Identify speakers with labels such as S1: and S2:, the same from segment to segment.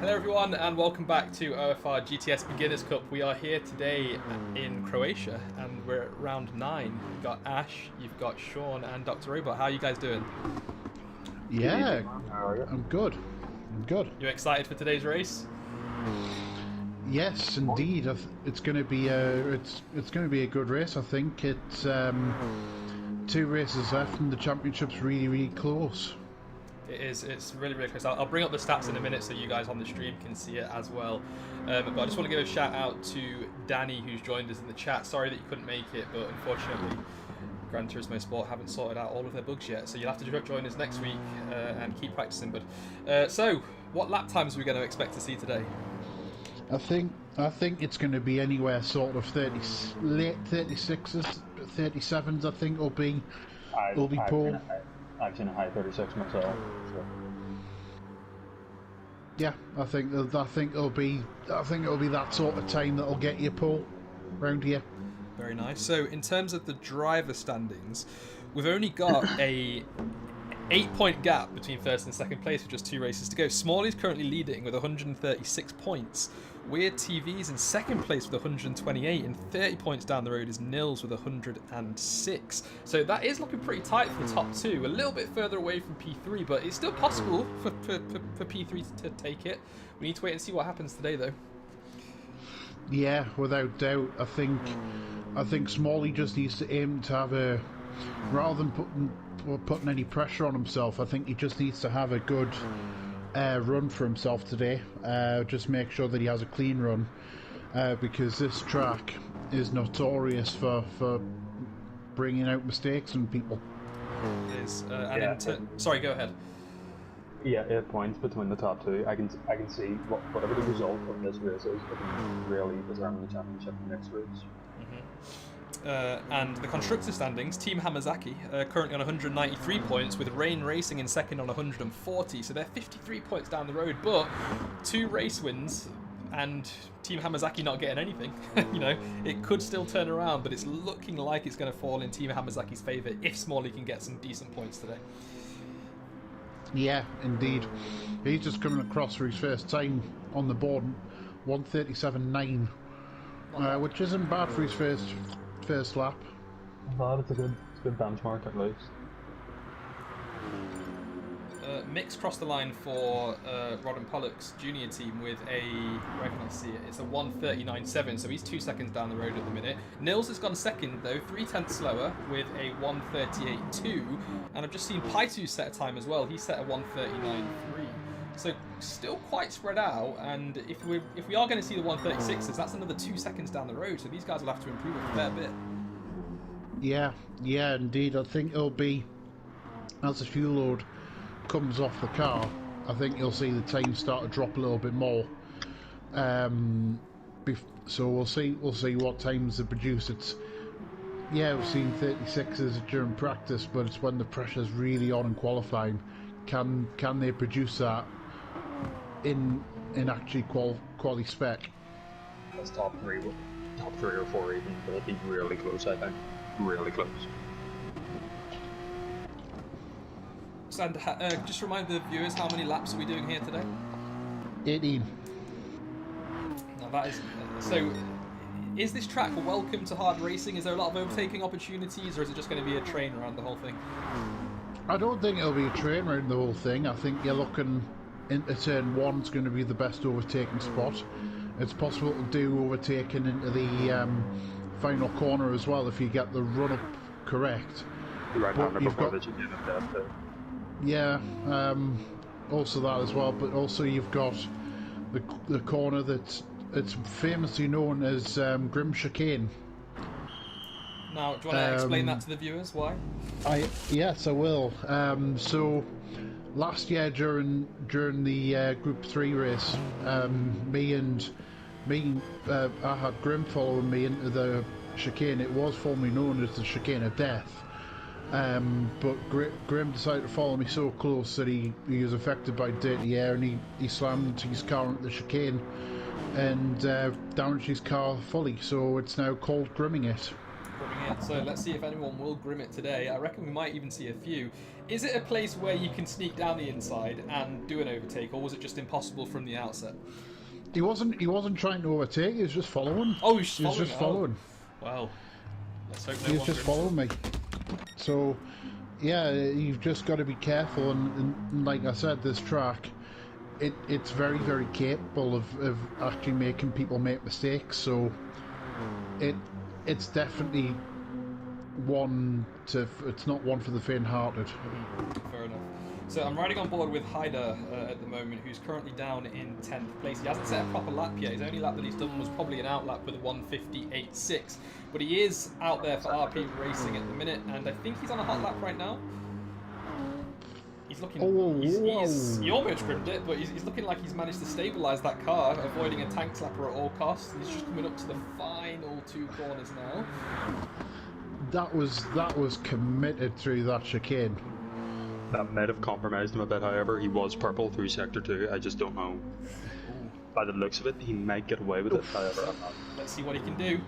S1: Hello everyone and welcome back to OFR GTS Beginners Cup. We are here today in Croatia and we're at round 9. You've got Ash, you've got Sean and Dr. Robot. How are you guys doing?
S2: Yeah, I'm good.
S1: You excited for today's race?
S2: Yes, indeed. It's going to be a a good race. I think it's 2 races left and the championship's really close.
S1: It is. It's really close. I'll bring up the stats in a minute so you guys on the stream can see it as well. But I just want to give a shout out to Danny who's joined us in the chat. Sorry that you couldn't make it, but unfortunately Gran Turismo Sport haven't sorted out all of their bugs yet, so you'll have to join us next week and keep practicing. But so, what lap times are we going to expect to see today?
S2: I think it's going to be anywhere sort of late 36s, 37s. I think will be Paul.
S3: I've seen a high 36 myself. So.
S2: Yeah, I think it'll be that sort of time that'll get you Paul round here.
S1: Very nice. So in terms of the driver standings, we've only got a 8-point gap between first and second place with just 2 races to go. Smalley's currently leading with 136 points. Weird TV's in second place with 128, and 30 points down the road is Nils with 106. So that is looking pretty tight for the top 2. A little bit further away from P3, but it's still possible for P3 to take it. We need to wait and see what happens today, though.
S2: Yeah, without doubt. I think Smalley just needs to aim to have a, rather than putting any pressure on himself, I think he just needs to have a good run for himself today. Just make sure that he has a clean run, because this track is notorious for bringing out mistakes in people.
S1: It is. Sorry, go ahead.
S3: Yeah, 8 points between the top 2. I can see whatever the result of this race is, it can really determine the championship in the next race.
S1: And the constructor standings, Team Hamazaki currently on 193 points with Rain Racing in second on 140, so they're 53 points down the road, but 2 race wins and Team Hamazaki not getting anything. You know, it could still turn around, but it's looking like it's going to fall in Team Hamazaki's favour if Smalley can get some decent points today.
S2: Yeah, indeed. He's just coming across for his first time on the board, 137.9, which isn't bad for his first lap.
S3: But it's a good benchmark at least.
S1: Mix crossed the line for Rod and Pollock's junior team with a, where can I see it? It's a 1:39.7, so he's 2 seconds down the road at the minute. Nils has gone second though, 3/10 slower with a 1:38.2, and I've just seen Paitu set a time as well. He set a 1:39.3. So still quite spread out, and if we are going to see the 1:36s, that's another 2 seconds down the road. So these guys will have to improve a fair bit.
S2: Yeah, indeed. I think it'll be, as the fuel load comes off the car, I think you'll see the time start to drop a little bit more. So we'll see what times they produce. We've seen 36s during practice, but it's when the pressure's really on in qualifying. Can they produce that in actually quality spec?
S3: That's top 3 or 4 even, but it'll be really close, I think. Really close.
S1: And just remind the viewers, how many laps are we doing here today?
S2: 18.
S1: Now that is so. Is this track welcome to hard racing? Is there a lot of overtaking opportunities, or is it just going to be a train around the whole thing?
S2: I don't think it'll be a train around the whole thing. I think you're looking into turn 1's going to be the best overtaking spot. It's possible to do overtaking into the final corner as well if you get the run up correct. Yeah, also that as well, but also you've got the corner that's famously known as Grim Chicane.
S1: Now, do you want to explain that to the viewers? Why?
S2: Yes, I will. So last year during the Group 3 race, I had Grim following me into the chicane. It was formerly known as the Chicane of Death. But Grim decided to follow me so close that he was affected by dirty air, and he slammed his car into the chicane and damaged his car fully. So it's now called Grimming It.
S1: coming in. So let's see if anyone will grim it today. I reckon we might even see a few. Is it a place where you can sneak down the inside and do an overtake, or was it just impossible from the outset?
S2: He wasn't trying to overtake. He was just following.
S1: Oh,
S2: he was just following.
S1: Well, let's hope no
S2: He was just following me. So, yeah, you've just got to be careful. And like I said, this track, it's very, very capable of actually making people make mistakes. So, it's definitely it's not one for the faint-hearted.
S1: Fair enough. So I'm riding on board with Haider at the moment, who's currently down in 10th place. He hasn't set a proper lap yet. His only lap that he's done was probably an outlap with a 1:58.6. But he is out there for RP Racing at the minute, and I think he's on a hot lap right now. He's looking... he almost grimmed it, but he's looking like he's managed to stabilise that car, avoiding a tank slapper at all costs. He's just coming up to the final 2 corners now.
S2: That was committed through that chicane.
S3: That might have compromised him a bit, however. He was purple through Sector 2. I just don't know. By the looks of it, he might get away with it, however. I'm not.
S1: Let's see what he can do.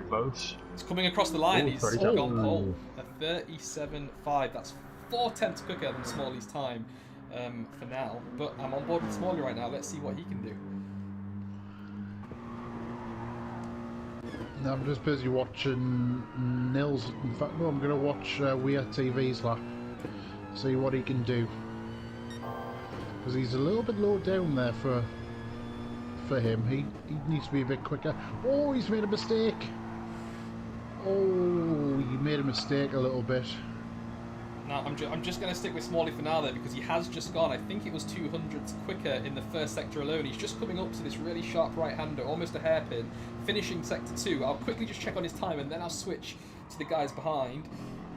S3: Close.
S1: He's coming across the line. He's
S3: gone
S1: pole. A 37.5. That's 4/10 quicker than Smalley's time for now. But I'm on board with Smalley right now. Let's see what he can do.
S2: I'm just busy watching Nils. In fact, no, I'm going to watch Weir TV's lap. See what he can do, because he's a little bit low down there for him. He needs to be a bit quicker. Oh, he's made a mistake. Oh, he made a mistake a little bit.
S1: Now I'm just going to stick with Smalley for now there, because he has just gone, I think it was 200ths quicker in the first sector alone. He's just coming up to this really sharp right-hander, almost a hairpin, finishing sector 2. I'll quickly just check on his time and then I'll switch to the guys behind.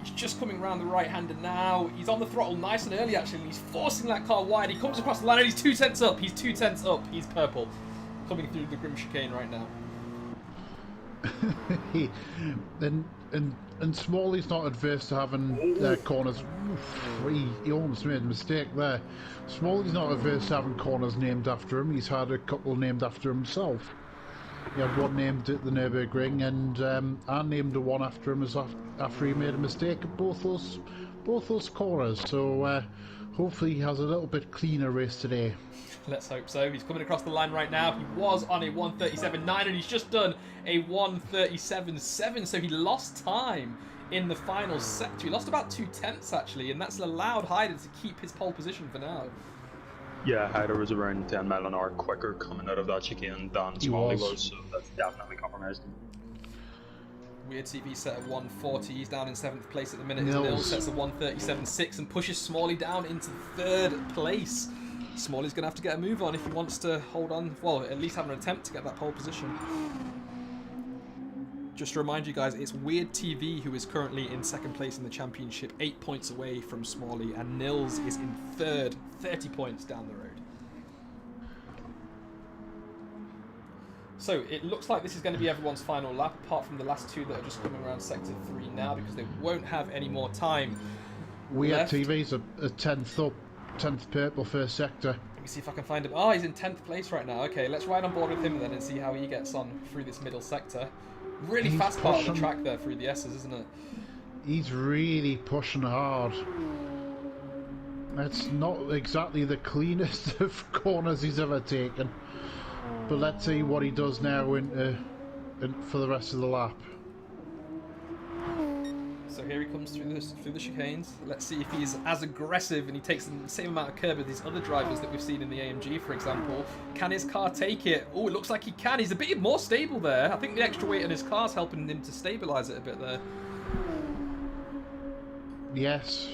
S1: He's just coming around the right-hander now. He's on the throttle nice and early, actually. He's forcing that car wide. He comes across the line and he's 2 tenths up. He's 2 tenths up. He's purple. Coming through the grim chicane right now.
S2: and Smalley's not adverse to having corners. He almost made a mistake there. Smalley's not adverse to having corners named after him. He's had a couple named after himself. He had one named at the Nürburgring, and I named the one after him after he made a mistake at both those corners. So hopefully he has a little bit cleaner race today.
S1: Let's hope so. He's coming across the line right now. He was on a 1:37.9 and he's just done a 1:37.7, so he lost time in the final sector. He lost about 2 tenths actually, and that's allowed Haider to keep his pole position for now.
S3: Yeah, Haider was around 10 mile an hour quicker coming out of that chicane than Smalley was, so that's definitely compromised him.
S1: Weird TV set at 1:40. He's down in 7th place at the minute. Nils sets a 1:37.6 and pushes Smalley down into 3rd place. Smalley's going to have to get a move on if he wants to hold on, well, at least have an attempt to get that pole position. Just to remind you guys, it's Weird TV who is currently in 2nd place in the championship, 8 points away from Smalley, and Nils is in 3rd, 30 points down the road. So it looks like this is going to be everyone's final lap, apart from the last 2 that are just coming around sector 3 now, because they won't have any more time.
S2: Weird TV's a 10th up, 10th purple first sector.
S1: Let me see if I can find him. Oh, he's in 10th place right now. Okay, let's ride on board with him then and see how he gets on through this middle sector. Really fast part of the track there through the S's, isn't it?
S2: He's really pushing hard. It's not exactly the cleanest of corners he's ever taken. But let's see what he does now for the rest of the lap.
S1: So here he comes through the chicanes. Let's see if he's as aggressive and he takes the same amount of curb as these other drivers that we've seen in the AMG, for example. Can his car take it? Oh, it looks like he can. He's a bit more stable there. I think the extra weight on his car's helping him to stabilise it a bit there. Yes,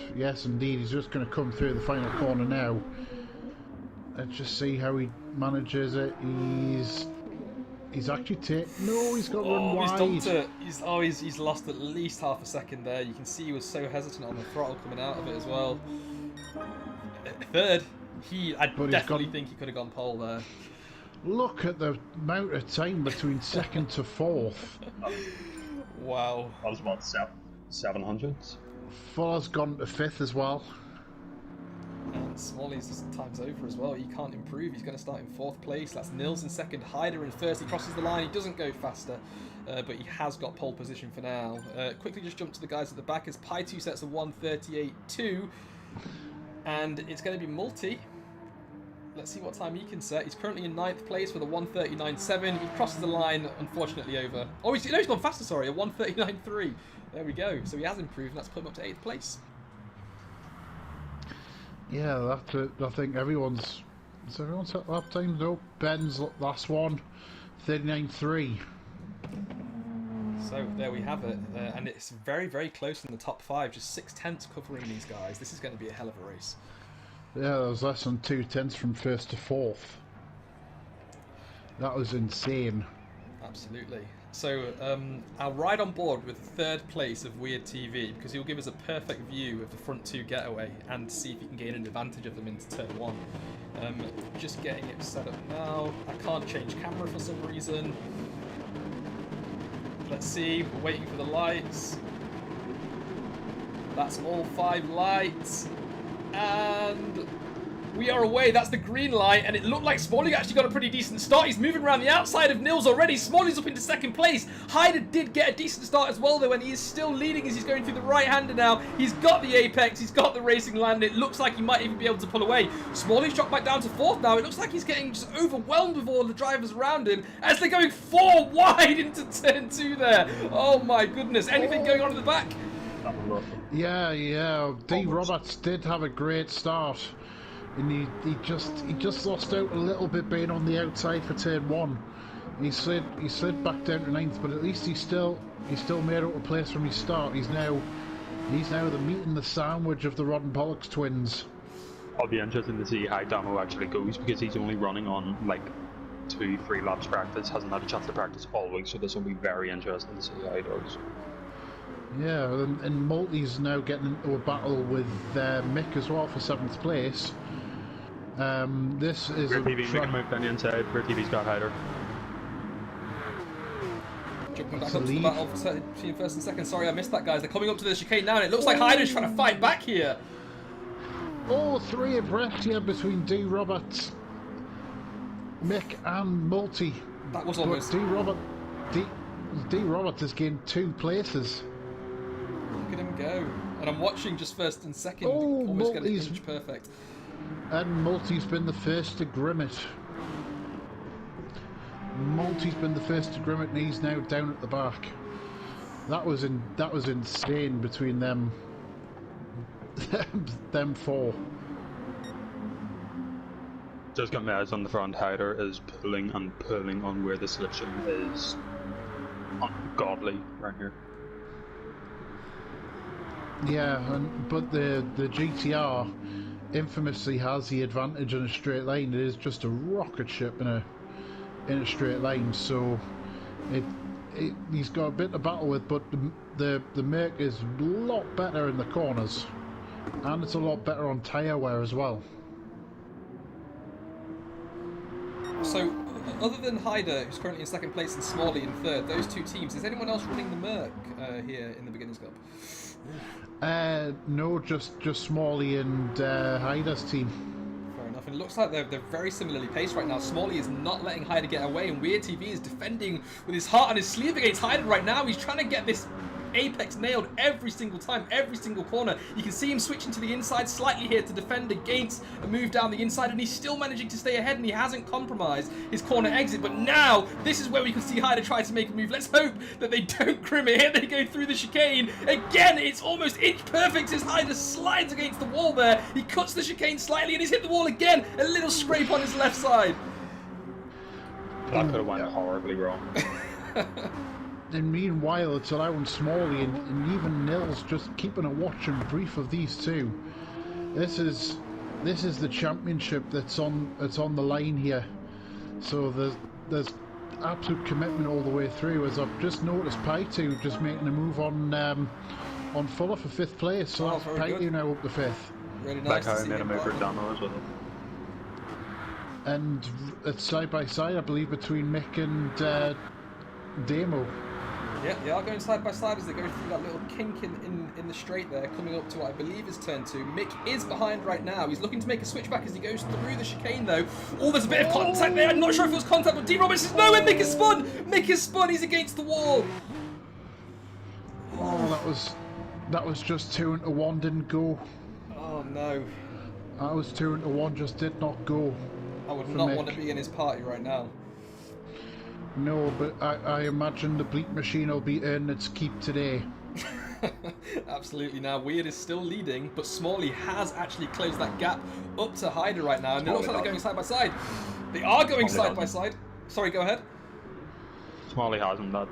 S2: indeed. He's just going to come through the final corner now. Let's just see how he manages it. He's actually no, he's got to run wide.
S1: He's dumped it. He's lost at least half a second there. You can see he was so hesitant on the throttle coming out of it as well. 3rd, I definitely think he could have gone pole there.
S2: Look at the amount of time between 2nd to 4th.
S1: Wow.
S3: That was what, 700s?
S2: Fuller's gone to 5th as well.
S1: And Smalley's time's over as well. He can't improve. He's going to start in 4th place. That's Nils in 2nd, Hyder in 1st. He crosses the line. He doesn't go faster, but he has got pole position for now. Quickly just jump to the guys at the back as Pi2 sets a 1:38.2. And it's going to be Multi. Let's see what time he can set. He's currently in 9th place with a 1:39.7. He crosses the line, unfortunately, over. Oh, he's gone faster, sorry, a 1:39.3. There we go. So he has improved, and that's put him up to 8th place.
S2: Yeah, that's it. I think everyone's set lap time though. Ben's last one, 39.3.
S1: So there we have it, and it's very, very close in the top 5, just 6/10 covering these guys. This is going to be a hell of a race.
S2: Yeah, there was less than 2/10 from 1st to 4th. That was insane.
S1: Absolutely. So I'll ride on board with 3rd place of Weird TV because he'll give us a perfect view of the front 2 getaway and see if he can gain an advantage of them into turn 1. Just getting it set up now. I can't change camera for some reason. Let's see, we're waiting for the lights. That's all 5 lights. And we are away. That's the green light, and it looked like Smalley actually got a pretty decent start. He's moving around the outside of Nils already. Smalley's up into 2nd place. Hyder did get a decent start as well, though, and he is still leading as he's going through the right-hander now. He's got the apex. He's got the racing land. It looks like he might even be able to pull away. Smalley's dropped back down to 4th now. It looks like he's getting just overwhelmed with all the drivers around him as they're going 4 wide into turn 2 there. Oh, my goodness. Anything going on in the back?
S2: Yeah. D. Roberts did have a great start. And he just lost out a little bit being on the outside for turn 1. He slid back down to 9th, but at least he still made out a place from his start. He's now the meat and the sandwich of the Rod and Pollux twins.
S3: I'll be interested to see how Damo actually goes because he's only running on like 2-3 laps practice, hasn't had a chance to practice all week, so this will be very interesting to see how he does.
S2: Yeah, and Multi's now getting into a battle with Mick as well for 7th place. This is
S3: Rear TV making a move down the inside. Rear TV's got Hyder.
S1: Jumping back up to the battle between 1st and 2nd. Sorry, I missed that, guys. They're coming up to the chicane now, and it looks like Hyder's trying to fight back here.
S2: Oh, 3 abreast here between D. Roberts, Mick, and Multi.
S1: That was almost.
S2: D. Roberts has gained 2 places.
S1: Look at him go. And I'm watching just 1st and 2nd.
S2: Oh,
S1: almost getting inch perfect.
S2: And Multi's been the first to grim it. And he's now down at the back. That was insane between them. them 4.
S3: Just got my eyes on the front. Hyder is pulling and pulling on where the selection is ungodly right here.
S2: Yeah, but the GTR infamously has the advantage in a straight line. It is just a rocket ship in a straight line, so he's got a bit to battle with. But the Merc is a lot better in the corners, and it's a lot better on tyre wear as well.
S1: So, other than Hyder, who's currently in 2nd place, and Smalley in 3rd, those 2 teams, is anyone else running the Merc here in the Beginners Club?
S2: No, just Smalley and Hyder's team.
S1: Fair enough. And it looks like they're very similarly paced right now. Smalley is not letting Hyder get away, and Weird TV is defending with his heart on his sleeve against Hyder right now. He's trying to get this apex nailed every single time, every single corner. You can see him switching to the inside slightly here to defend against a move down the inside, and he's still managing to stay ahead, and he hasn't compromised his corner exit. But now, this is where we can see Hyder try to make a move. Let's hope that they don't crim it. Here they go through the chicane. Again, it's almost inch perfect as Hyder slides against the wall there. He cuts the chicane slightly, and he's hit the wall again. A little scrape on his left side.
S3: That could have went horribly wrong.
S2: And meanwhile, it's allowing Smalley and even Nils just keeping a watch and brief of these 2. This is the championship that's on the line here. So there's absolute commitment all the way through. As I've just noticed, Pi2 just making a move on Fuller for 5th place. So that's Pi2 now up to 5th.
S1: Really nice.
S3: Like how he made a move for Damo as well.
S2: And it's side by side, I believe, between Mick and Damo.
S1: Yeah, they are going side by side as they go through that little kink in the straight there, coming up to what I believe is turn 2. Mick is behind right now. He's looking to make a switchback as he goes through the chicane, though. Oh, there's a bit of contact there. I'm not sure if it was contact, but D. Roberts is nowhere. Mick is spun. Mick is spun. He's against the wall.
S2: Oh, that was just 2 into 1, didn't go.
S1: Oh, no.
S2: That was 2 into 1, just did not go.
S1: I would not want to be in his party right now.
S2: No, but I imagine the bleep machine will be earning its keep today.
S1: Absolutely. Now, Weird is still leading, but Smalley has actually closed that gap up to Hyder right now, and it looks like they're going side by side. They are going side by side. Sorry, go ahead.
S3: Smalley hasn't, that.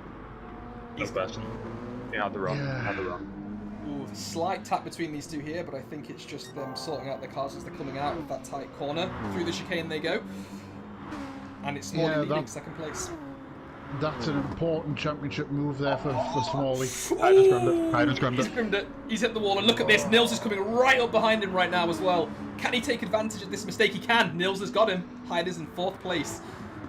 S3: No question. He had the run.
S2: Yeah.
S3: Had the run.
S1: Ooh, slight tap between these two here, but I think it's just them sorting out their cars as they're coming out of that tight corner. Through the chicane they go. And it's Smalley leading second place.
S2: That's an important championship move there for Smalley.
S3: Hyder's grabbed
S1: He's grimmed it. He's hit the wall, and look at this. Nils is coming right up behind him right now as well. Can he take advantage of this mistake? He can. Nils has got him. Hyder's in 4th place.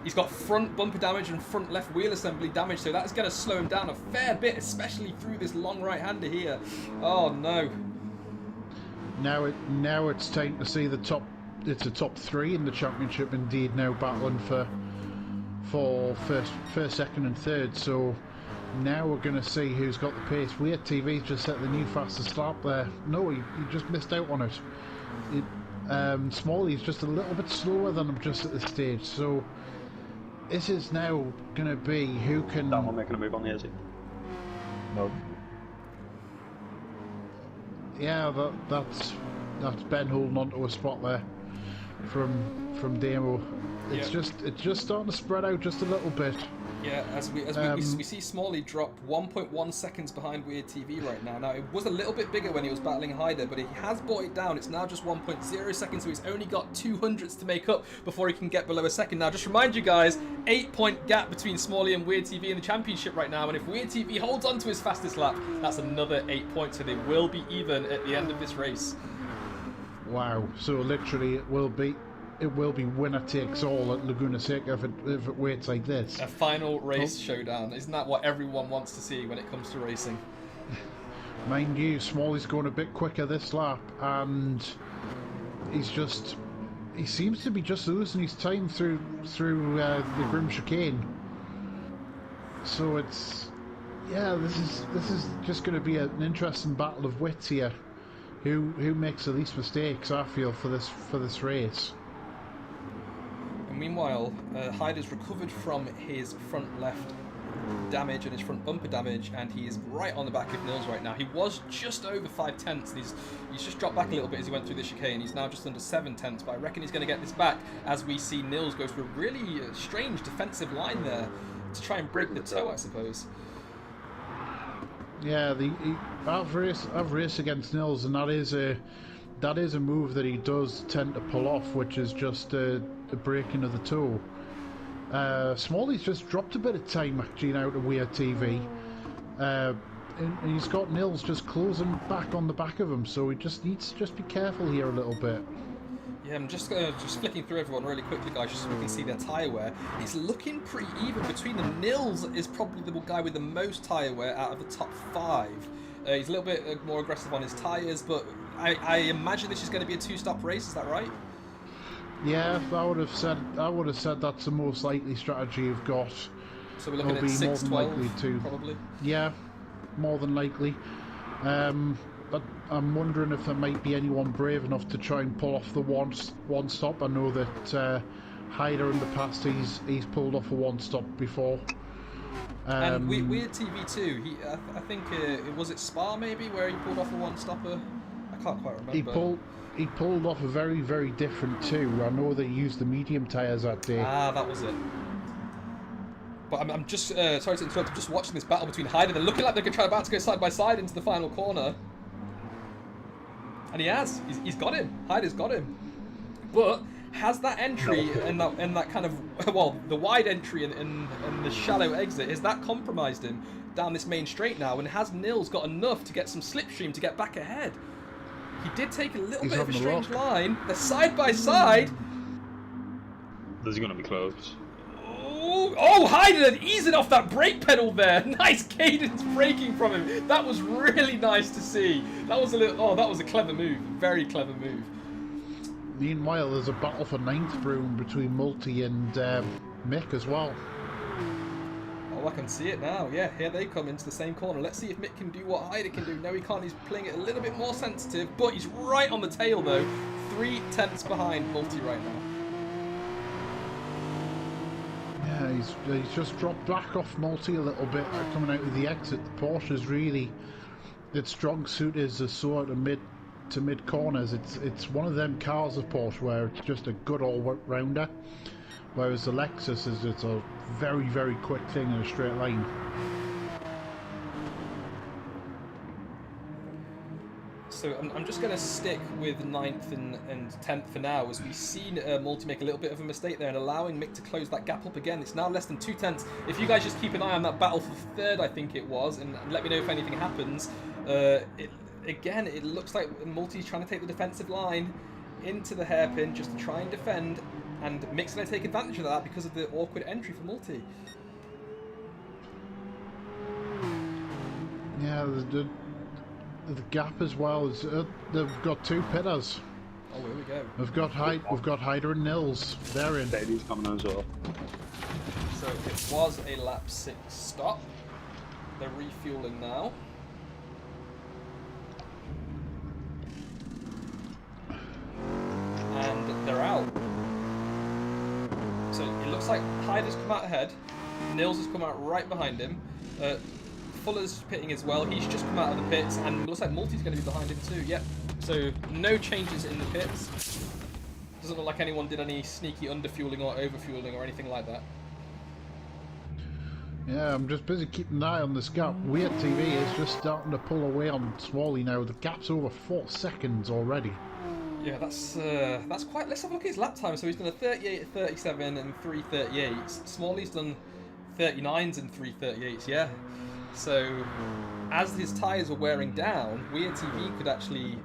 S1: He's got front bumper damage and front left wheel assembly damage, so that's going to slow him down a fair bit, especially through this long right-hander here. Oh, no.
S2: Now it's time to see the top. It's a top 3 in the championship indeed now, battling for first, second, and third. So now we're going to see who's got the pace. Weird TV's just set the new fastest lap there. No, he just missed out on it. Smalley's just a little bit slower than him just at this stage. So this is now going to be who can.
S3: That one making a move on the edge. No.
S2: Yeah, that's Ben holding onto a spot there from Demo. It's just starting to spread out just a little bit.
S1: Yeah, as we see Smalley drop 1.1 seconds behind Weird TV right now. Now, it was a little bit bigger when he was battling Hyder, but he has brought it down. It's now just 1.0 seconds, so he's only got 200ths to make up before he can get below a second. Now, just remind you guys, 8-point gap between Smalley and Weird TV in the championship right now, and if Weird TV holds on to his fastest lap, that's another 8 points, so they will be even at the end of this race.
S2: Wow, so literally it will be winner takes all at Laguna Seca if it waits like this.
S1: A final race showdown. Isn't that what everyone wants to see when it comes to racing?
S2: Mind you, Smalley's going a bit quicker this lap, and he seems to be just losing his time through the grim chicane. So this is just going to be an interesting battle of wits here. Who makes the least mistakes? I feel for this race.
S1: And meanwhile, Hyder's recovered from his front left damage and his front bumper damage, and he is right on the back of Nils right now. He was just over 5/10, and he's just dropped back a little bit as he went through the chicane. He's now just under 7/10, but I reckon he's going to get this back as we see Nils go through a really strange defensive line there to try and break the toe, I suppose.
S2: Yeah, I've raced against Nils, and that is a move that he does tend to pull off, which is just a breaking of the toe. Smalley's just dropped a bit of time actually now to Weird TV. And he's got Nils just closing back on the back of him, so he just needs to just be careful here a little bit.
S1: Yeah, I'm just flicking through everyone really quickly, guys, just so we can see their tyre wear. It's looking pretty even between them. Nils is probably the guy with the most tyre wear out of the top 5. He's a little bit more aggressive on his tyres, but I imagine this is going to be a 2-stop race. Is that right?
S2: Yeah, I would have said that's the most likely strategy you've got.
S1: So we're looking at 6-12, probably.
S2: Yeah, more than likely. But I'm wondering if there might be anyone brave enough to try and pull off the one stop. I know that Hyder in the past he's pulled off a one stop before.
S1: And Weird TV too. I think was it Spa maybe where he pulled off a one stopper. I can't quite remember.
S2: He pulled off a very, very different two. I know they used the medium tyres that day.
S1: Ah, that was it. But I'm just sorry to interrupt. I'm just watching this battle between Hyder. They're looking like they're about to go side by side into the final corner. And he has. He's got him. Hyder's got him. But has that entry and that kind of, well, the wide entry and the shallow exit, has that compromised him down this main straight now? And has Nils got enough to get some slipstream to get back ahead? He did take a little bit of a strange line. They're side by side.
S3: This is going to be close.
S1: Oh, Oh, Hyder easing off that brake pedal there. Nice cadence braking from him. That was really nice to see. That was that was a clever move. Very clever move.
S2: Meanwhile, there's a battle for 9th room between Multi and Mick as well.
S1: Oh, I can see it now. Yeah, here they come into the same corner. Let's see if Mick can do what Hyder can do. No, he can't. He's playing it a little bit more sensitive, but he's right on the tail, though. 3/10 behind Multi right now.
S2: Yeah, he's just dropped back off Multi a little bit coming out of the exit. The Porsche's really, its strong suit is the sort of mid corners. It's one of them cars of Porsche where it's just a good all-rounder, whereas the Lexus it's a very, very quick thing in a straight line.
S1: So I'm just going to stick with 9th and 10th for now, as we've seen Multi make a little bit of a mistake there and allowing Mick to close that gap up again. It's now less than 2/10. If you guys just keep an eye on that battle for 3rd, I think it was, and let me know if anything happens. Again, it looks like Multi's trying to take the defensive line into the hairpin just to try and defend, and Mick's going to take advantage of that because of the awkward entry for Multi.
S2: Yeah, the gap as well is they've got 2 pitters.
S1: Oh, here we go.
S2: We've got Hyder and Nils. They're in.
S3: Baby's coming as well.
S1: So it was a lap 6 stop. They're refueling now. And they're out. So it looks like Hyder's come out ahead. Nils has come out right behind him. Fuller's pitting as well. He's just come out of the pits, and it looks like Multi's going to be behind him too. Yep. So no changes in the pits. Doesn't look like anyone did any sneaky underfueling or overfueling or anything like that.
S2: Yeah, I'm just busy keeping an eye on this gap. Weird TV is just starting to pull away on Smalley now. The gap's over 4 seconds already.
S1: Yeah, that's quite. Let's have a look at his lap time. So he's done a 38, 37, and 3:38. Smalley's done 39s and 3:38s. Yeah. So as his tyres were wearing down, Weird TV could actually.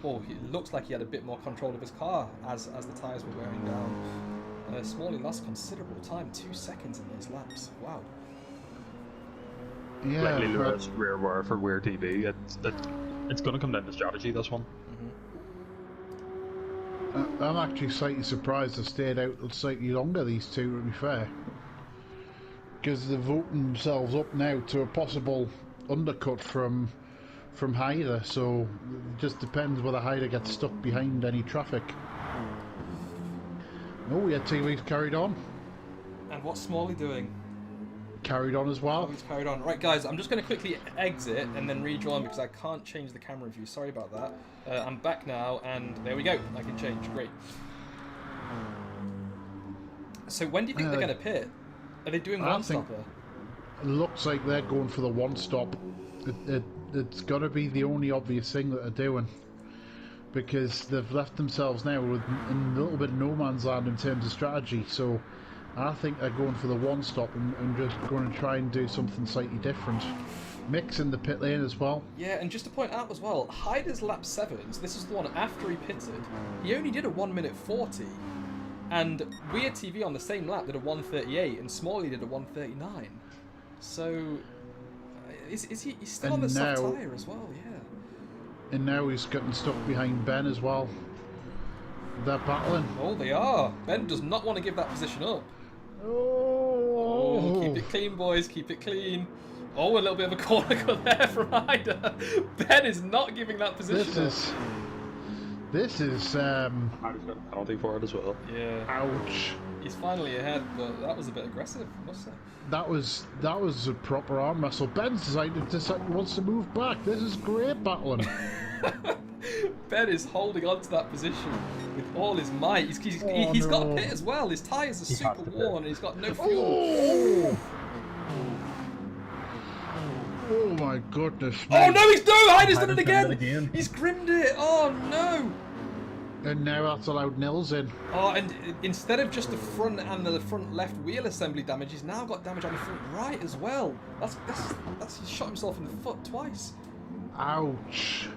S1: Well, it looks like he had a bit more control of his car as the tyres were wearing down. Smalley lost considerable time, 2 seconds in those laps. Wow.
S2: Yeah.
S3: Slightly less rear wire for Weird TV. It's going to come down to strategy, this one.
S2: I'm actually slightly surprised they stayed out slightly longer, these two, to be fair. Because they've opened themselves up now to a possible undercut from Hyder, so it just depends whether Hyder gets stuck behind any traffic. Oh, yeah, TV's carried on.
S1: And what's Smalley doing?
S2: Carried on as well.
S1: Oh, he's carried on. Right, guys, I'm just going to quickly exit and then rejoin because I can't change the camera view. Sorry about that. I'm back now, and there we go. I can change. Great. So when do you think they're going to pit? Are they doing one stopper?
S2: It looks like they're going for the one stop. It's got to be the only obvious thing that they're doing, because they've left themselves now in a little bit of no man's land in terms of strategy. So I think they're going for the one stop and just going to try and do something slightly different. Mick's in the pit lane as well. Yeah,
S1: and just to point out as well, Hyder's lap 7, so this is the one after he pitted, he only did a 1:40, and Weird TV on the same lap did a 1:38, and Smalley did a 1:39. So he's still on the soft tyre as well, yeah.
S2: And now he's getting stuck behind Ben as well. They're battling.
S1: Oh, they are. Ben does not want to give that position up.
S2: Oh,
S1: keep it clean, boys. Keep it clean. Oh, a little bit of a corner cut there from Hyder. Ben is not giving that position up.
S2: This is
S3: Hyder's got a penalty for it as well.
S1: Yeah.
S2: Ouch.
S1: He's finally ahead, but that was a bit aggressive, I must say.
S2: That was a proper arm wrestle. Ben's decided wants to move back. This is great battling.
S1: Ben is holding on to that position with all his might. He's got a pit as well. His tyres are super worn and he's got no fuel.
S2: Oh my goodness.
S1: Oh no, Hyder's done it again. He's grimmed it. Oh no.
S2: And now that's allowed Nils in.
S1: Oh, and instead of just the front and the front left wheel assembly damage, he's now got damage on the front right as well. That's he's shot himself in the foot twice.
S2: Ouch.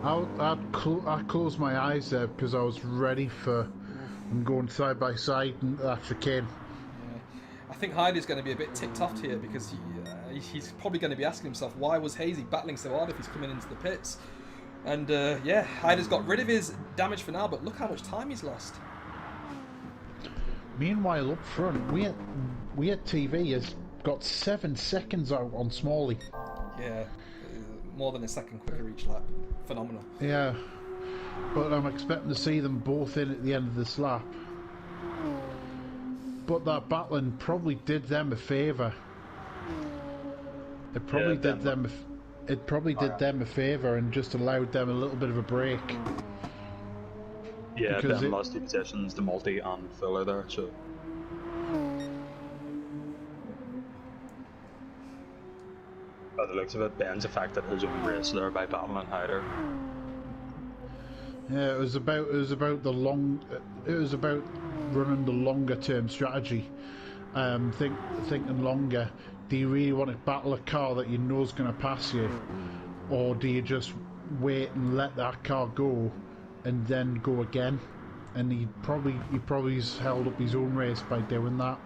S2: I closed my eyes there because I was ready for them going side by side and that chicane.
S1: Yeah. I think Heidi's going to be a bit ticked off here because he's probably going to be asking himself, why was Hazy battling so hard if he's coming into the pits? And yeah, Heidi's got rid of his damage for now, but look how much time he's lost.
S2: Meanwhile, up front, we at TV has got 7 seconds out on Smalley.
S1: Yeah, more than a second quicker each lap. Phenomenal.
S2: Yeah, but I'm expecting to see them both in at the end of this lap. But that battling probably did them a favour. It probably did them. It probably did them a favour and just allowed them a little bit of a break.
S3: Yeah, Ben lost 2 positions, the multi and filler there, so. By the looks of it, Ben's affected his own race there by battling Hyder.
S2: Yeah, it was about running the longer term strategy. Thinking longer. Do you really want to battle a car that you know is going to pass you, or do you just wait and let that car go, and then go again? And he probably's held up his own race by doing that.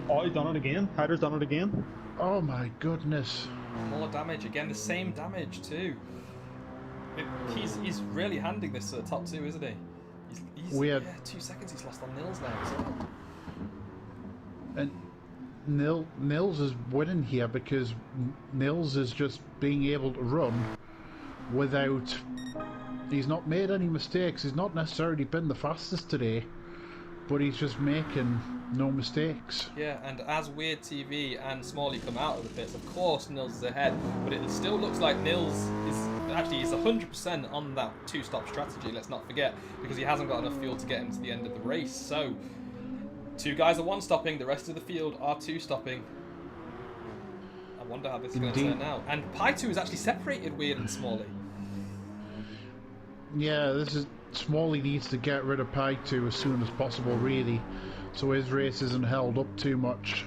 S3: Oh, he's done it again. Hyder's done it again.
S2: Oh my goodness!
S1: More damage again. The same damage too. He's really handing this to the top 2, isn't he? Yeah, 2 seconds he's lost on Nils now as well.
S2: And Nils is winning here because Nils is just being able to run without... He's not made any mistakes. He's not necessarily been the fastest today, but he's just making no mistakes.
S1: Yeah, and as Weird TV and Smalley come out of the pits, of course Nils is ahead, but it still looks like Nils is 100% on that 2-stop strategy, let's not forget, because he hasn't got enough fuel to get him to the end of the race. So 2 guys are 1-stopping, the rest of the field are 2-stopping. I wonder how this is going to turn out. And Pi2 has actually separated Weird and Smalley.
S2: Yeah, Smalley needs to get rid of Pi2 as soon as possible, really, so his race isn't held up too much.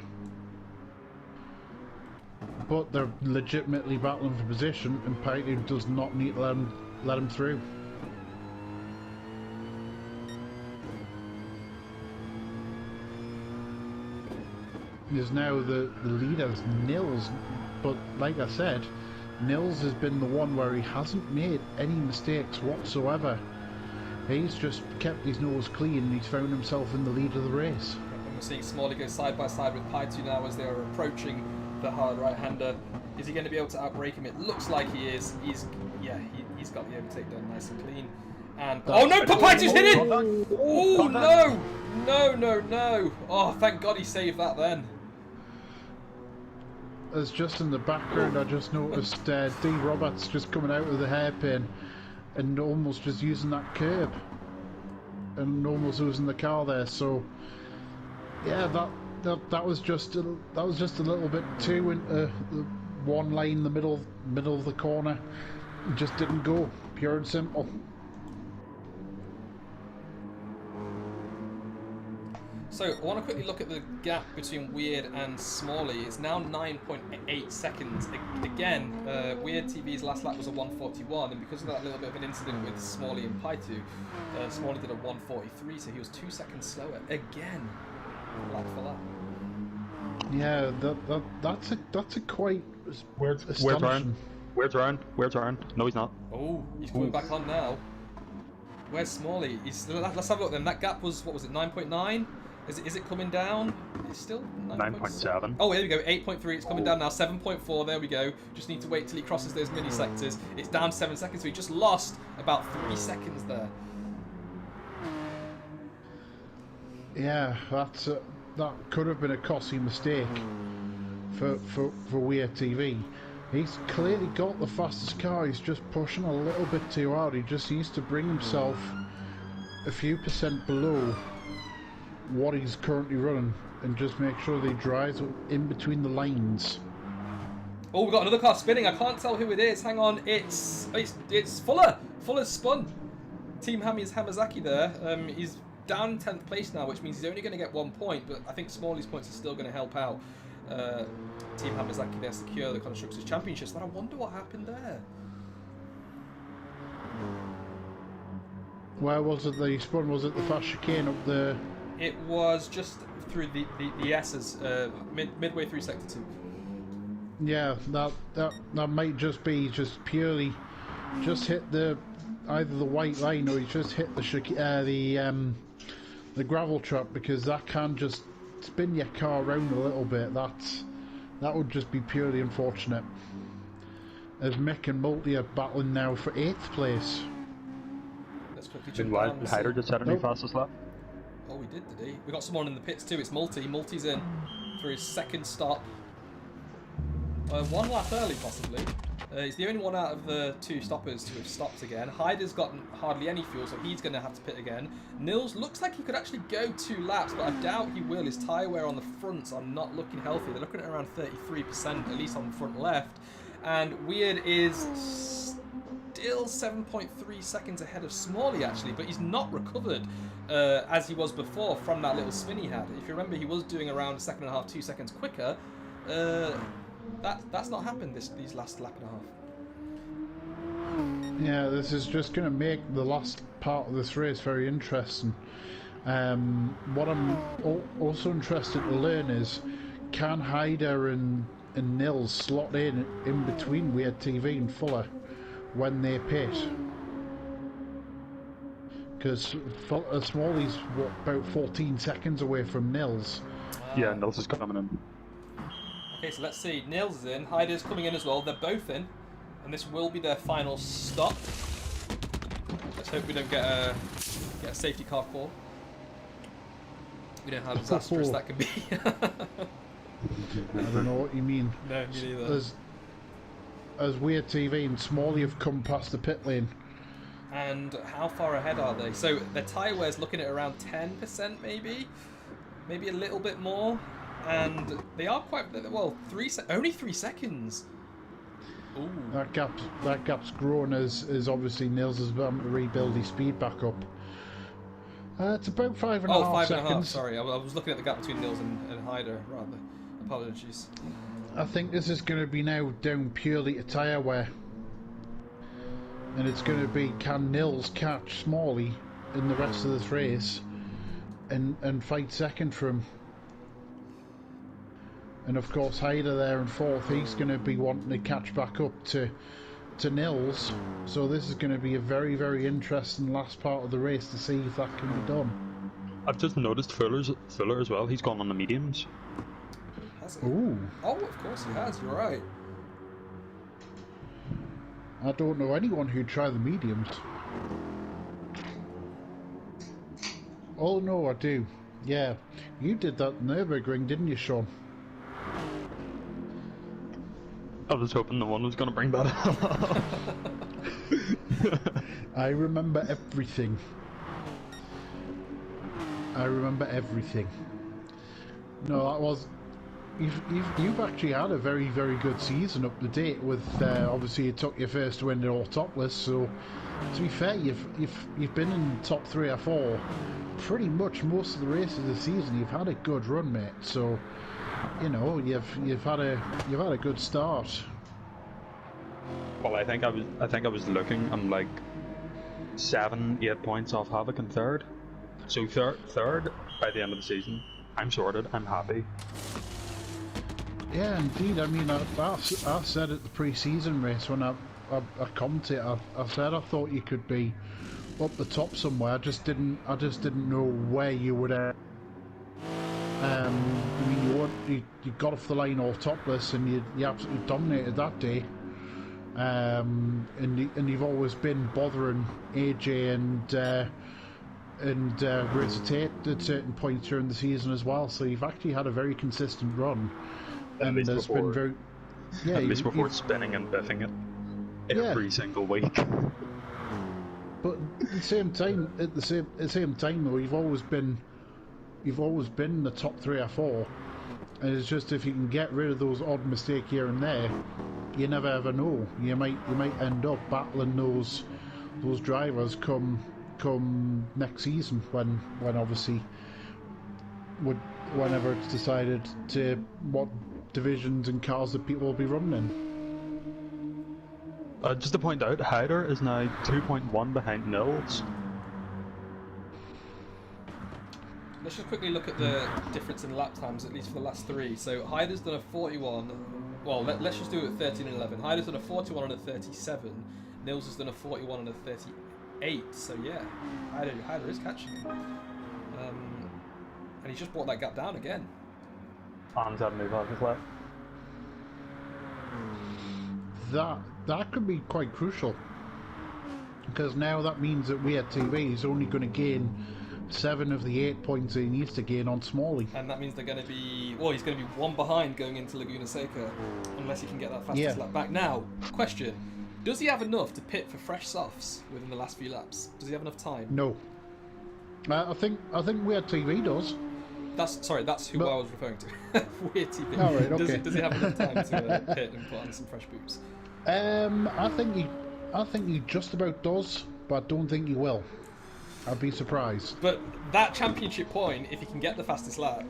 S2: But they're legitimately battling for position, and Pi2 does not need to let him through. There's now the leader's Nils, but like I said, Nils has been the one where he hasn't made any mistakes whatsoever. He's just kept his nose clean and he's found himself in the lead of the race.
S1: And we're seeing Smalley go side by side with Pi2 now as they are approaching the hard right-hander. Is he going to be able to outbrake him? It looks like he is. He's got the overtake done nice and clean. And oh no, Pi2's hit it! Oh no! Oh, thank God he saved that then.
S2: As just in the background, I just noticed D. Roberts just coming out of the hairpin and almost just using that curb and almost losing the car there. So yeah, that was just a little bit too into the one line in the middle of the corner. It just didn't go, pure and simple.
S1: So I want to quickly look at the gap between Weird and Smalley. It's now 9.8 seconds. Again, Weird TV's last lap was a 1:41, and because of that little bit of an incident with Smalley and Pi2, Smalley did a 1:43, so he was 2 seconds slower again, lap for lap.
S2: Yeah, that's a quite
S3: astonishing. Where's Ryan? No, he's not.
S1: Oh, he's coming back on now. Where's Smalley? Let's have a look then. That gap was, what was it, 9.9? Is it coming down? It's still
S3: 9.7.
S1: Oh, here we go, 8.3. It's coming down now. 7.4. There we go. Just need to wait till he crosses those mini sectors. It's down 7 seconds. So he just lost about 3 seconds there.
S2: Yeah, that could have been a costly mistake for Weird TV. He's clearly got the fastest car. He's just pushing a little bit too hard. He just needs to bring himself a few percent below what he's currently running and just make sure that he drives in between the lines.
S1: Oh, we've got another car spinning. I can't tell who it is. Hang on. It's Fuller. Fuller's spun. Team Hamazaki there. He's down in 10th place now, which means he's only going to get 1 point, but I think Smalley's points are still going to help out Team Hamazaki there secure the Constructors' Championships. But I wonder what happened there.
S2: Where was it that he spun? Was it the fast chicane up the...
S1: It was just through the S's, midway through sector 2.
S2: Yeah, that might just be purely hit either the white line or he just hit the gravel trap, because that can just spin your car around a little bit. That would just be purely unfortunate. As Mick and Multi are battling now for 8th place.
S1: Let's quickly jump
S3: Meanwhile,
S1: down.
S3: Hyder just had a new fastest lap.
S1: Oh, we did he? We got someone in the pits too. It's Multi. Multi's in for his second stop. 1 lap early, possibly. He's the only one out of the 2 stoppers to have stopped again. Hyder's got hardly any fuel, so he's going to have to pit again. Nils looks like he could actually go 2 laps, but I doubt he will. His tyre wear on the fronts are not looking healthy. They're looking at around 33%, at least on the front left. And Weird is still 7.3 seconds ahead of Smalley, actually, but he's not recovered as he was before from that little spin he had. If you remember, he was doing around 1.5 2 seconds quicker. That's not happened these last lap and a half.
S2: Yeah, this is just going to make the last part of this race very interesting. What I'm also interested to learn is, can Hyder and Nils slot in between Weird TV and Fuller when they pit? Because Smalley's about 14 seconds away from Nils.
S3: Yeah, Nils is coming in.
S1: Okay, so let's see. Nils is in. Hyder's coming in as well. They're both in. And this will be their final stop. Let's hope we don't get a safety car call. We know how disastrous that can be.
S2: I don't know what you mean.
S1: No, me neither.
S2: As Weird TV and Smalley have come past the pit lane.
S1: And how far ahead are they? So their tyre wear's looking at around 10% maybe? Maybe a little bit more. And they are quite well. Only 3 seconds. Ooh.
S2: That gap's grown as obviously Nils has been able to rebuild his speed back up. It's about 5.5 seconds.
S1: Sorry, I was looking at the gap between Nils and Hyder rather. Apologies.
S2: I think this is going to be now down purely to tyre wear, and it's going to be, can Nils catch Smalley in the rest of this race and fight second for him? And of course Hyder there in 4th, he's going to be wanting to catch back up to Nils. So this is going to be a very, very interesting last part of the race to see if that can be done.
S3: I've just noticed Fuller as well. He's gone on the mediums.
S1: Has he?
S2: Ooh.
S1: Oh, of course he has. You're right.
S2: I don't know anyone who'd try the mediums. Oh no, I do. Yeah, you did that in Nürburgring, didn't you, Sean?
S3: I was hoping no one was going to bring that up.
S2: I remember everything. No, that was... You've actually had a very, very good season up to date with... obviously you took your first win all topless, so... To be fair, you've been in top 3 or 4 pretty much most of the races of the season. You've had a good run, mate, so... You know, you've had a good start.
S3: Well, I think I was looking. I'm like 7-8 points off Havoc in 3rd. So third by the end of the season. I'm sorted. I'm happy.
S2: Yeah, indeed. I mean, I said at the pre-season race when I commented, I said I thought you could be up the top somewhere. I just didn't know where you would. I mean, you got off the line all topless, and you absolutely dominated that day. And you've always been bothering AJ and Razor Tate at certain points during the season as well. So you've actually had a very consistent run, and there's been very
S3: at least before spinning and biffing it every single week.
S2: But at the same time, though, you've always been in the top 3 or 4, and it's just if you can get rid of those odd mistakes here and there, you never ever know. You might end up battling those drivers come next season when obviously whenever it's decided to what divisions and cars that people will be running in.
S3: Just to point out, Hyder is now 2.1 behind Nils.
S1: let's just quickly look at the difference in lap times, at least for the last three. So Hyder's done a 41. Well, let's just do it at 13 and 11. Hyder's done a 41 and a 37. Nils has done a 41 and a 38. So yeah, Hyder is catching him. And he's just brought that gap down again.
S3: Arms have moved off his left.
S2: That could be quite crucial, because now that means that we at TV is only going to gain 7 of the 8 points he needs to gain on Smalley.
S1: And that means they're going to be, well, he's going to be one behind going into Laguna Seca, unless he can get that fastest lap back. Now, question, does he have enough to pit for fresh softs within the last few laps? Does he have enough time?
S2: No. I think we at TV does.
S1: That's who I was referring to. Weird TV.
S2: All right, okay.
S1: Does he have enough time to pit and put on some fresh boots?
S2: I think he just about does, but I don't think he will. I'd be surprised.
S1: But that championship point, if he can get the fastest lap,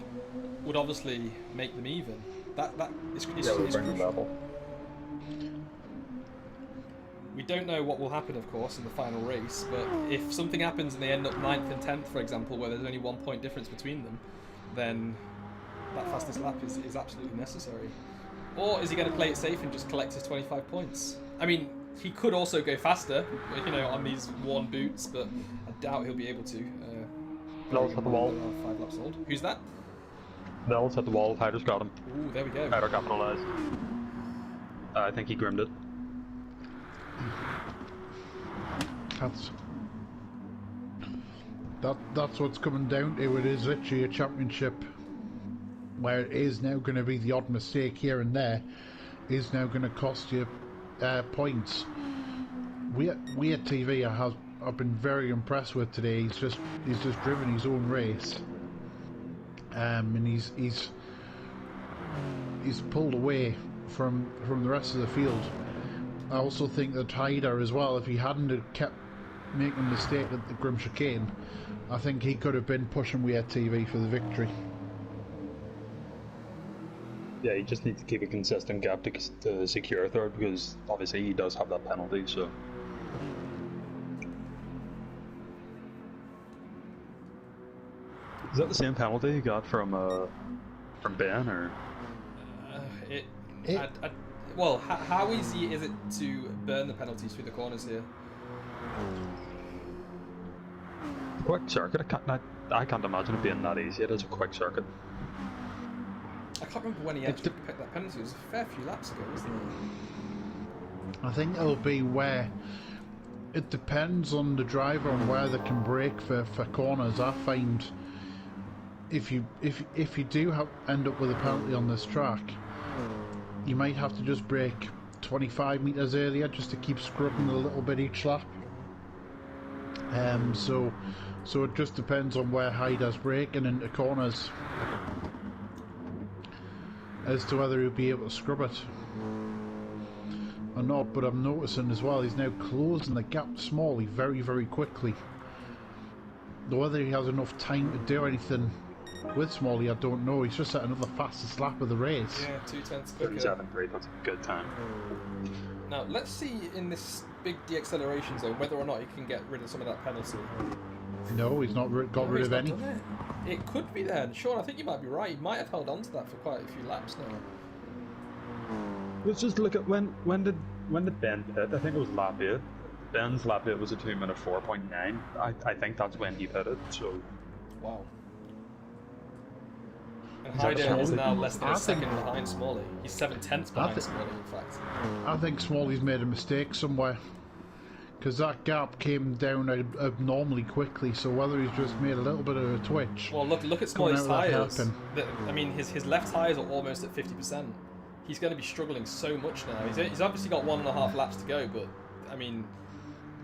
S1: would obviously make them even. That is crucial. We don't know what will happen, of course, in the final race, but if something happens and they end up 9th and 10th, for example, where there's only 1 point difference between them, then that fastest lap is absolutely necessary. Or is he going to play it safe and just collect his 25 points? I mean, he could also go faster, on these worn boots, but I doubt he'll be able to.
S3: Nils at the wall.
S1: 5 laps old. Who's that?
S3: Nils at the wall. Hyder's got him.
S1: Ooh, there we go.
S3: Hyder capitalised. I think he grimmed it.
S2: That's what's coming down to. It is literally a championship where it is now going to be the odd mistake here and there is now going to cost you points. We at TV I've been very impressed with today. He's just driven his own race, and he's pulled away from the rest of the field. I also think that Hyder as well, if he hadn't have kept making a mistake at the Grim Chicane, I think he could have been pushing We at TV for the victory.
S3: Yeah, he just needs to keep a consistent gap to secure third, because obviously he does have that penalty, so... Is that the same penalty he got from Ben, or...?
S1: Well, how easy is it to burn the penalties through the corners here?
S3: Quick circuit? I can't imagine it being that easy. It is a quick circuit.
S1: I can't remember when he actually picked that penalty. It was a fair few laps ago, wasn't it?
S2: I think it'll be where it depends on the driver on where they can brake for corners. I find if you do end up with a penalty on this track, you might have to just brake 25 metres earlier just to keep scrubbing a little bit each lap. So it just depends on where Hyder's braking into corners as to whether he'll be able to scrub it or not. But I'm noticing as well he's now closing the gap to Smalley very, very quickly. Whether he has enough time to do anything with Smalley, I don't know. He's just at another fastest lap of the race.
S1: Yeah, 2/10 quicker.
S3: 37.3, that's a good time.
S1: Now, let's see in this big deacceleration zone whether or not he can get rid of some of that penalty.
S2: No, he's not got rid of any.
S1: It could be then. Sean, I think you might be right. He might have held on to that for quite a few laps now.
S3: Let's just look at when did Ben pit? I think it was lap 8. Ben's lap 8 was a 2-minute 4.9. I think that's when he pitted, so...
S1: Wow. And Hyder is now less than a second behind Smalley. He's 7/10 behind Smalley, in fact.
S2: I think Smalley's made a mistake somewhere, because that gap came down abnormally quickly. So whether he's just made a little bit of a twitch.
S1: Well, look at Smalley's tyres. I mean, his left tyres are almost at 50%. He's going to be struggling so much now. He's obviously got 1.5 laps to go, but I mean,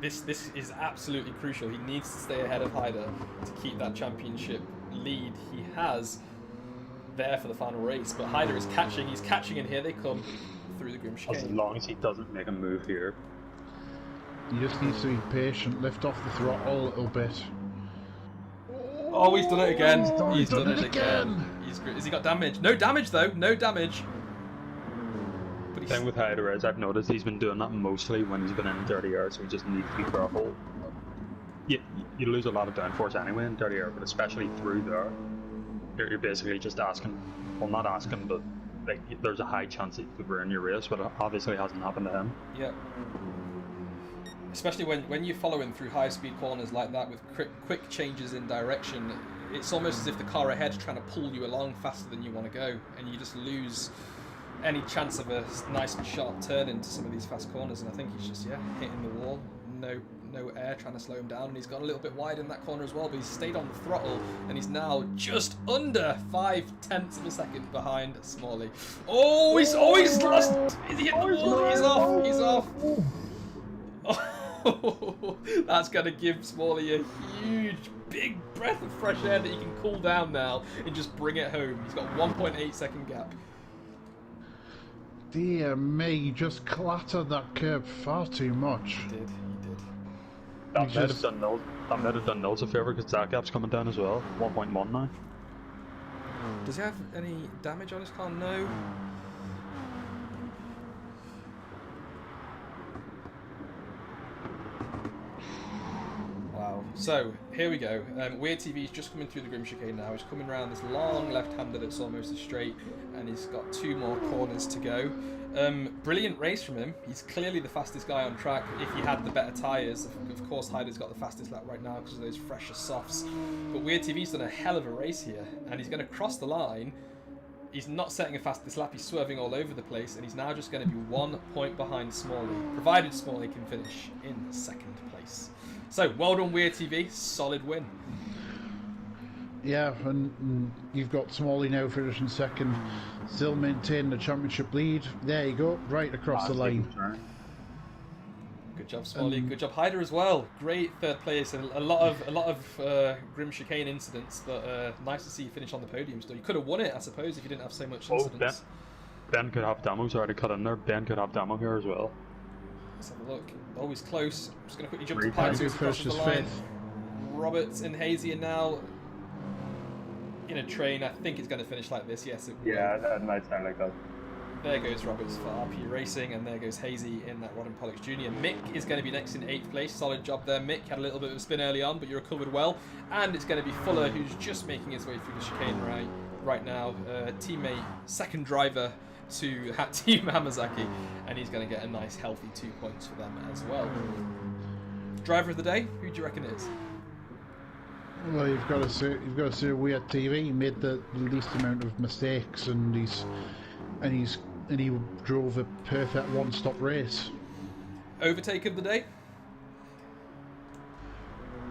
S1: this is absolutely crucial. He needs to stay ahead of Hyder to keep that championship lead he has there for the final race. But Hyder is catching. He's catching, and here they come through the Grim Chicane.
S3: As long as he doesn't make a move here.
S2: He just needs to be patient, lift off the throttle a little bit.
S1: Oh, he's done it again.
S2: He's done it again.
S1: Has he got damage? No damage, though. No damage. But
S3: The thing with Hyder is I've noticed he's been doing that mostly when he's been in dirty air, so he just needs to be careful. Yeah, you lose a lot of downforce anyway in dirty air, but especially through there, you're basically just asking, well, not asking, but like there's a high chance that you could ruin your race, but it obviously hasn't happened to him.
S1: Yeah. Especially when you're following through high-speed corners like that with quick changes in direction, it's almost as if the car ahead is trying to pull you along faster than you want to go, and you just lose any chance of a nice and sharp turn into some of these fast corners. And I think he's just hitting the wall. No air trying to slow him down, and he's got a little bit wide in that corner as well, but he's stayed on the throttle, and he's now just under 0.5 of a second behind Smalley. He's lost. Is he hit the wall? He's off. Oh, that's going to give Smalley a huge, big breath of fresh air that he can cool down now and just bring it home. He's got 1.8 second gap.
S2: Dear me, you just clattered that curb far too much.
S1: He did.
S3: That might have done Nils a favour because that gap's coming down as well. 1.1 now.
S1: Does he have any damage on his car? No. Wow. So, here we go. Weird TV's just coming through the Grim Chicane now. He's coming around this long left-hander that's almost a straight, and he's got 2 more corners to go. Brilliant race from him. He's clearly the fastest guy on track if he had the better tyres. Of course, Hyder's got the fastest lap right now because of those fresher softs. But Weird TV's done a hell of a race here, and he's going to cross the line. He's not setting a fastest lap, he's swerving all over the place, and he's now just going to be 1 point behind Smalley, provided Smalley can finish in 2nd place. So, well done Weird TV, solid win.
S2: Yeah, and you've got Smalley now finishing 2nd, still maintaining the championship lead. There you go, right across the line.
S1: Good job, Smalley. Good job, Hyder as well. Great 3rd place, and a lot of Grim Chicane incidents, but nice to see you finish on the podium still. You could have won it, I suppose, if you didn't have so much incidents.
S3: Ben could have Damo's already cut in there. Ben could have Damo here as well.
S1: Let's have a look. Always close. I'm just going to quickly jump to
S2: Pines
S1: Pines across the line.
S2: 5th.
S1: Roberts and Hazy are now in a train. I think it's going to finish like this. Yes, it will.
S4: Yeah, that might sound like that.
S1: There goes Roberts for RP Racing, and there goes Hazy in that Rodden Pollux Jr. Mick is going to be next in 8th place. Solid job there, Mick. Had a little bit of a spin early on, but you recovered well. And it's going to be Fuller, who's just making his way through the chicane right now. Teammate, 2nd driver to Team Hamazaki, and he's going to get a nice healthy 2 points for them as well. Driver of the day, who do you reckon it is?
S2: Well, you've got to say Weird TV. He made the least amount of mistakes, and he drove a perfect one-stop race.
S1: Overtake of the day?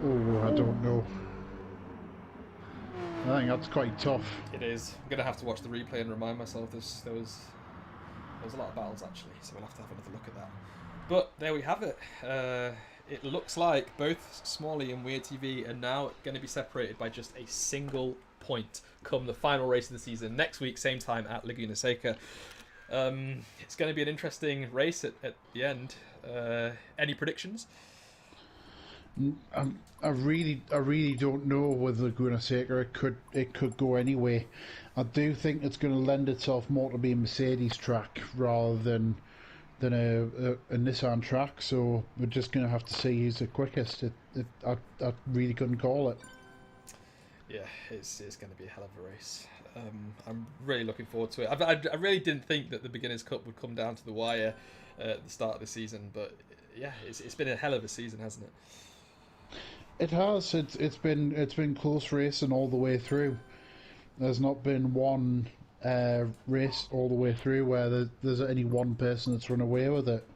S2: Oh, I don't know. I think that's quite tough.
S1: It is. I'm going to have to watch the replay and remind myself there was a lot of battles actually, so we'll have to have another look at that. But there we have it. It looks like both Smalley and Weird TV are now going to be separated by just a single point come the final race of the season next week, same time at Laguna Seca. It's going to be an interesting race at the end. Any predictions?
S2: I really don't know with Laguna Seca. It could go anyway. I do think it's going to lend itself more to be a Mercedes track rather than a Nissan track. So we're just going to have to see who's the quickest. I really couldn't call it.
S1: Yeah, it's going to be a hell of a race. I'm really looking forward to it. I really didn't think that the Beginners' Cup would come down to the wire at the start of the season, but yeah, it's been a hell of a season, hasn't it?
S2: It has. It's been close racing all the way through. There's not been one race all the way through where there's any one person that's run away with it.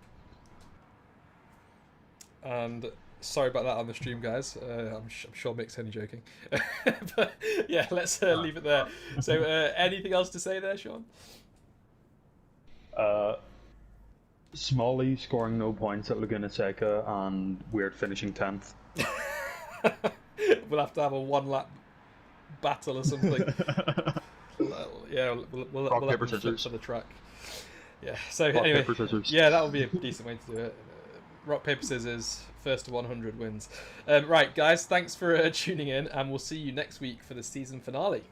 S1: And sorry about that on the stream, guys. I'm sure Mick's only joking. But yeah, let's leave it there. So anything else to say there, Sean?
S3: Smalley scoring no points at Laguna Seca and Weird finishing 10th.
S1: We'll have to have a 1-lap battle or something. Yeah, we'll
S3: Rock,
S1: have
S3: paper,
S1: them flip
S3: scissors.
S1: for the track. Yeah. So
S3: Rock,
S1: anyway,
S3: paper, scissors.
S1: yeah, that would be a decent way to do it. Rock, paper, scissors. First to 100 wins. Right, guys, thanks for tuning in, and we'll see you next week for the season finale.